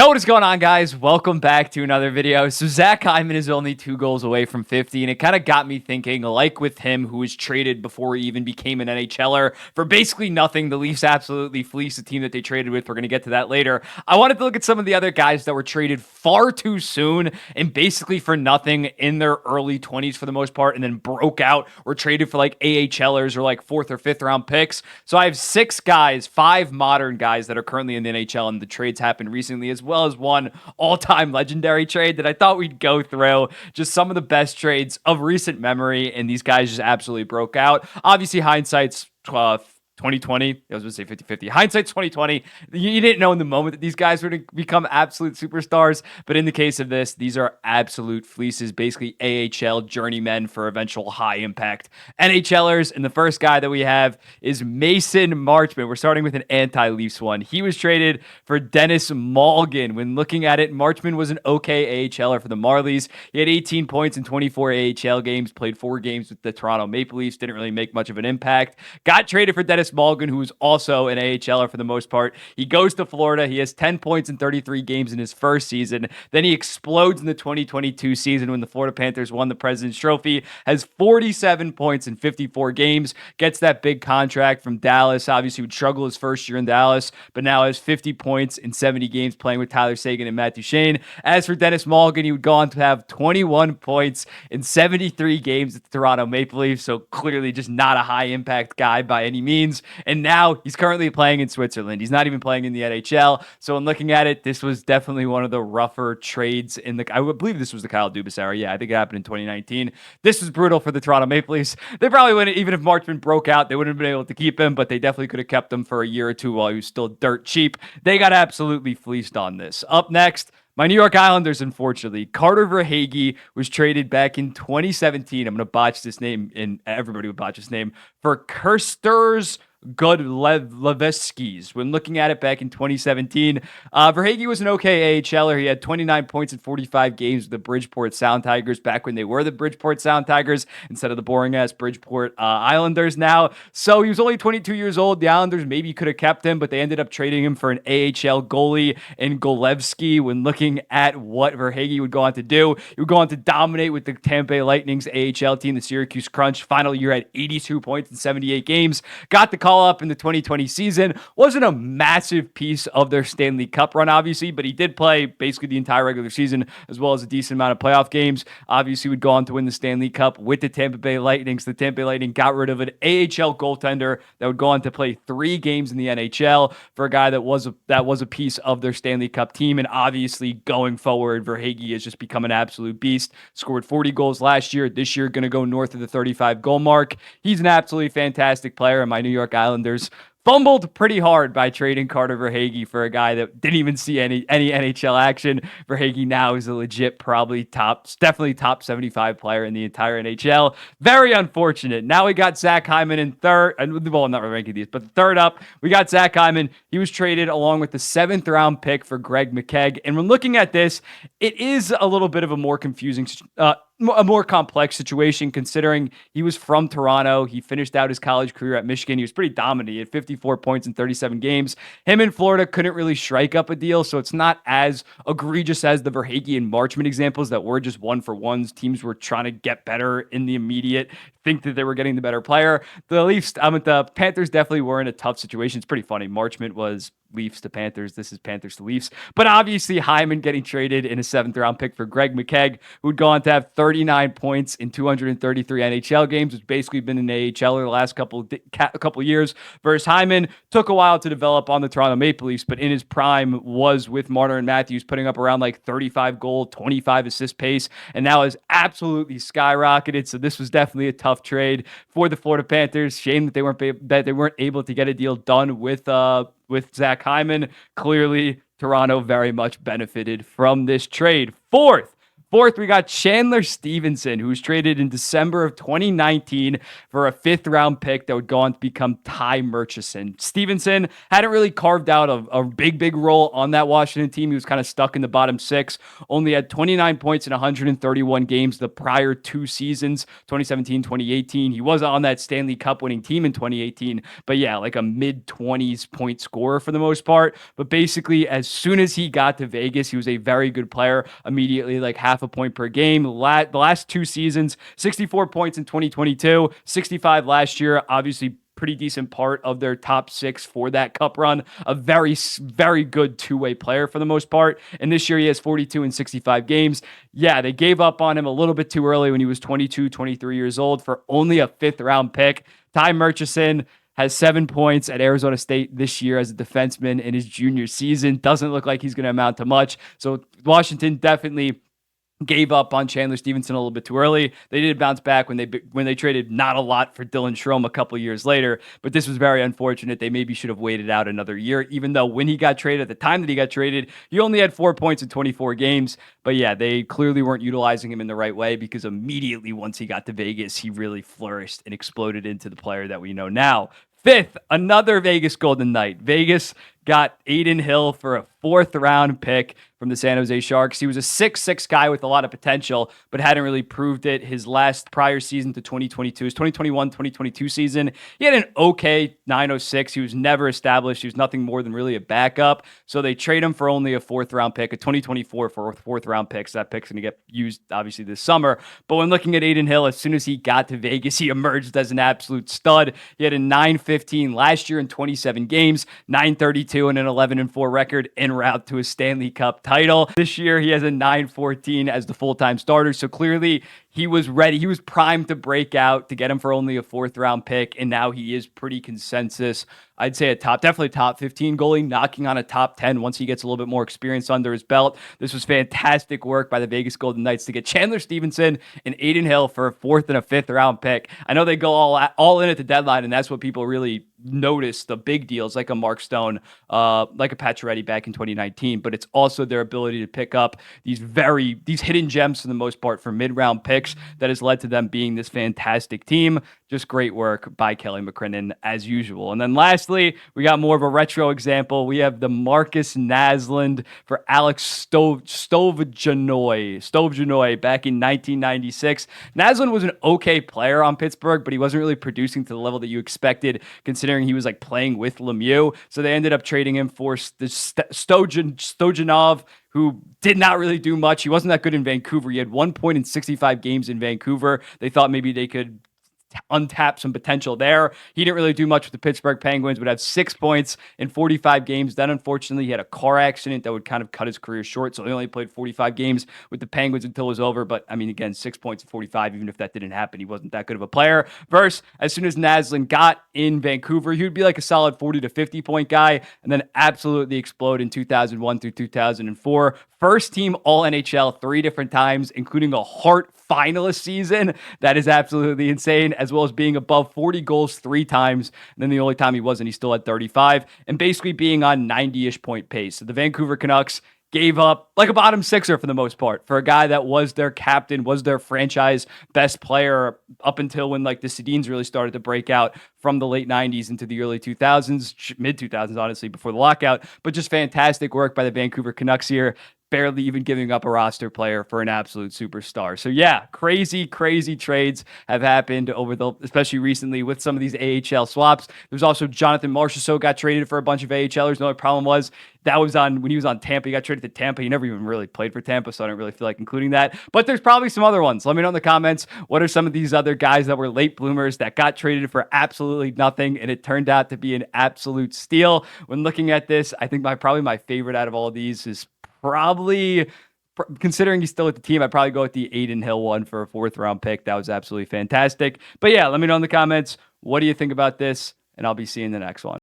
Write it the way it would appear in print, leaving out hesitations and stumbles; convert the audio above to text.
Yo, what is going on, guys? Welcome back to another video. So Zack Hyman is only 2 goals away from 50, and it kind of got me thinking, like with him, who was traded before he even became an NHLer for basically nothing. The Leafs absolutely fleeced the team that they traded with. We're going to get to that later. I wanted to look at some of the other guys that were traded far too soon and basically for nothing in their early 20s for the most part, and then broke out or traded for like AHLers or like 4th or 5th round picks. So I have 6 guys, 5 modern guys that are currently in the NHL, and the trades happened recently, as well as one all-time legendary trade that I thought we'd go through. Just some of the best trades of recent memory, and these guys just absolutely broke out. Obviously, hindsight's 2020. I was going to say 50-50. Hindsight's 2020. You didn't know in the moment that these guys were to become absolute superstars, but in the case of this, these are absolute fleeces, basically AHL journeymen for eventual high-impact NHLers. And the first guy that we have is Mason Marchman. We're starting with an anti-Leafs one. He was traded for Dennis Malgin. When looking at it, Marchman was an okay AHLer for the Marlies. He had 18 points in 24 AHL games, played 4 games with the Toronto Maple Leafs, didn't really make much of an impact. Got traded for Dennis Malgin, who was also an AHLer for the most part. He goes to Florida. He has 10 points in 33 games in his first season. Then he explodes in the 2022 season when the Florida Panthers won the President's Trophy. Has 47 points in 54 games. Gets that big contract from Dallas. Obviously, would struggle his first year in Dallas, but now has 50 points in 70 games playing with Tyler Seguin and Matt Duchene. As for Dennis Malgin, he would go on to have 21 points in 73 games at the Toronto Maple Leafs. So clearly just not a high impact guy by any means. And now he's currently playing in Switzerland. He's not even playing in the NHL. So in looking at it, this was definitely one of the rougher trades in the, I would believe this was the Kyle Dubas era. Yeah, I think it happened in 2019. This was brutal for the Toronto Maple Leafs. They probably wouldn't, even if Marchman broke out, they wouldn't have been able to keep him, but they definitely could have kept him for a year or two while he was still dirt cheap. They got absolutely fleeced on this. Up next, my New York Islanders, unfortunately. Carter Verhaeghe was traded back in 2017. I'm going to botch this name, and everybody would botch this name, for Kirsters Godlevskis. When looking at it back in 2017, Verhaeghe was an okay AHLer. He had 29 points in 45 games with the Bridgeport Sound Tigers back when they were the Bridgeport Sound Tigers instead of the boring-ass Bridgeport Islanders now. So he was only 22 years old. The Islanders maybe could have kept him, but they ended up trading him for an AHL goalie in Golevsky. When looking at what Verhaeghe would go on to do, he would go on to dominate with the Tampa Bay Lightning's AHL team, the Syracuse Crunch. Final year had 82 points in 78 games. Got the call up in the 2020 season. Wasn't a massive piece of their Stanley Cup run, obviously, but he did play basically the entire regular season as well as a decent amount of playoff games. Obviously, would go on to win the Stanley Cup with the Tampa Bay Lightning. So the Tampa Bay Lightning got rid of an AHL goaltender that would go on to play 3 games in the NHL for a guy that was a piece of their Stanley Cup team. And obviously, going forward, Verhaeghe has just become an absolute beast. Scored 40 goals last year. This year, going to go north of the 35 goal mark. He's an absolutely fantastic player, and my New York Islanders fumbled pretty hard by trading Carter Verhaeghe for a guy that didn't even see any NHL action. Verhaeghe now is a legit, definitely top 75 player in the entire NHL. Very unfortunate. Now we got Zack Hyman in third. Well, I'm not ranking these, but the third up, we got Zack Hyman. He was traded along with the 7th round pick for Greg McKegg. And when looking at this, it is a little bit of a more confusing a more complex situation considering he was from Toronto. He finished out his college career at Michigan. He was pretty dominant. He had 54 points in 37 games. Him in Florida couldn't really strike up a deal, so it's not as egregious as the Verhaeghe and Marchman examples that were just 1-for-1s. Teams were trying to get better in the immediate, think that they were getting the better player. The Panthers definitely were in a tough situation. It's pretty funny. Marchman was Leafs to Panthers. This is Panthers to Leafs. But obviously, Hyman getting traded in a 7th round pick for Greg McKegg, who would go on to have 39 points in 233 NHL games, which basically been an AHLer the last couple years. Versus Hyman, took a while to develop on the Toronto Maple Leafs, but in his prime was with Marner and Matthews, putting up around like 35 goal, 25 assist pace, and now has absolutely skyrocketed. So this was definitely a tough trade for the Florida Panthers. Shame that they weren't able to get a deal done with Zack Hyman. Clearly, Toronto very much benefited from this trade. Fourth, Fourth, we got Chandler Stevenson, who was traded in December of 2019 for a fifth-round pick that would go on to become Ty Murchison. Stevenson hadn't really carved out a big role on that Washington team. He was kind of stuck in the bottom six, only had 29 points in 131 games the prior two seasons, 2017, 2018. He was on that Stanley Cup winning team in 2018, but yeah, like a mid-20s point scorer for the most part. But basically, as soon as he got to Vegas, he was a very good player, immediately like half a point per game. The last two seasons, 64 points in 2022, 65 last year, obviously pretty decent part of their top six for that cup run. A very good two-way player for the most part. And this year he has 42 in 65 games. Yeah, they gave up on him a little bit too early when he was 22, 23 years old for only a fifth-round pick. Ty Murchison has 7 points at Arizona State this year as a defenseman in his junior season. Doesn't look like he's going to amount to much. So Washington definitely gave up on Chandler Stevenson a little bit too early. They did bounce back when they traded not a lot for Dylan Strome a couple years later, but this was very unfortunate. They maybe should have waited out another year, even though when he got traded, at the time that he got traded, he only had 4 points in 24 games. But yeah, they clearly weren't utilizing him in the right way, because immediately once he got to Vegas, he really flourished and exploded into the player that we know now. Fifth, another Vegas Golden Knight. Vegas got Aiden Hill for a fourth-round pick from the San Jose Sharks. He was a 6'6" guy with a lot of potential, but hadn't really proved it. His last prior season to 2022, his 2021-2022 season, he had an okay 906. He was never established. He was nothing more than really a backup. So they trade him for only a fourth-round pick, a 2024 for a fourth-round pick. So that pick's going to get used, obviously, this summer. But when looking at Aiden Hill, as soon as he got to Vegas, he emerged as an absolute stud. He had a 915 last year in 27 games, 932 and an 11-4 record en route to a Stanley Cup title. This year, he has a 914 as the full-time starter. So clearly, he was ready. He was primed to break out, to get him for only a fourth-round pick, and now he is pretty consensus. I'd say definitely top 15 goalie, knocking on a top 10 once he gets a little bit more experience under his belt. This was fantastic work by the Vegas Golden Knights to get Chandler Stevenson and Aiden Hill for a fourth and a fifth-round pick. I know they go all in at the deadline, and that's what people really notice, the big deals like a Mark Stone, like a Pacioretty back in 2019, but it's also their ability to pick up these hidden gems for the most part for mid-round picks that has led to them being this fantastic team. Just great work by Kelly McCrimmon as usual. And then lastly, we got more of a retro example. We have the Marcus Naslund for Alex Stovjanoy back in 1996. Naslund was an okay player on Pittsburgh, but he wasn't really producing to the level that you expected, considering he was like playing with Lemieux. So they ended up trading him for Stojanov, who did not really do much. He wasn't that good in Vancouver. He had 1 point in 65 games in Vancouver. They thought maybe they could untap some potential there. He didn't really do much with the Pittsburgh Penguins, would have 6 points in 45 games. Then, unfortunately, he had a car accident that would kind of cut his career short, so he only played 45 games with the Penguins until it was over. But, I mean, again, 6 points in 45, even if that didn't happen, he wasn't that good of a player. Versus, as soon as Naslund got in Vancouver, he would be like a solid 40 to 50-point guy, and then absolutely explode in 2001 through 2004. First team All-NHL 3 different times, including a Hart finalist season. That is absolutely insane, as well as being above 40 goals 3 times. And then the only time he wasn't, he still had 35, and basically being on 90-ish point pace. So the Vancouver Canucks gave up like a bottom sixer for the most part for a guy that was their captain, was their franchise best player up until when like the Sedins really started to break out from the late 90s into the early 2000s, mid 2000s, honestly, before the lockout. But just fantastic work by the Vancouver Canucks here. Barely even giving up a roster player for an absolute superstar. So yeah, crazy trades have happened especially recently with some of these AHL swaps. There's also Jonathan Marchessault got traded for a bunch of AHLers. The only problem was that was when he was on Tampa. He got traded to Tampa. He never even really played for Tampa, so I don't really feel like including that. But there's probably some other ones. Let me know in the comments, what are some of these other guys that were late bloomers that got traded for absolutely nothing, and it turned out to be an absolute steal. When looking at this, I think probably my favorite out of all of these is probably, considering he's still with the team, I'd probably go with the Aiden Hill one for a fourth-round pick. That was absolutely fantastic. But yeah, let me know in the comments, what do you think about this? And I'll be seeing the next one.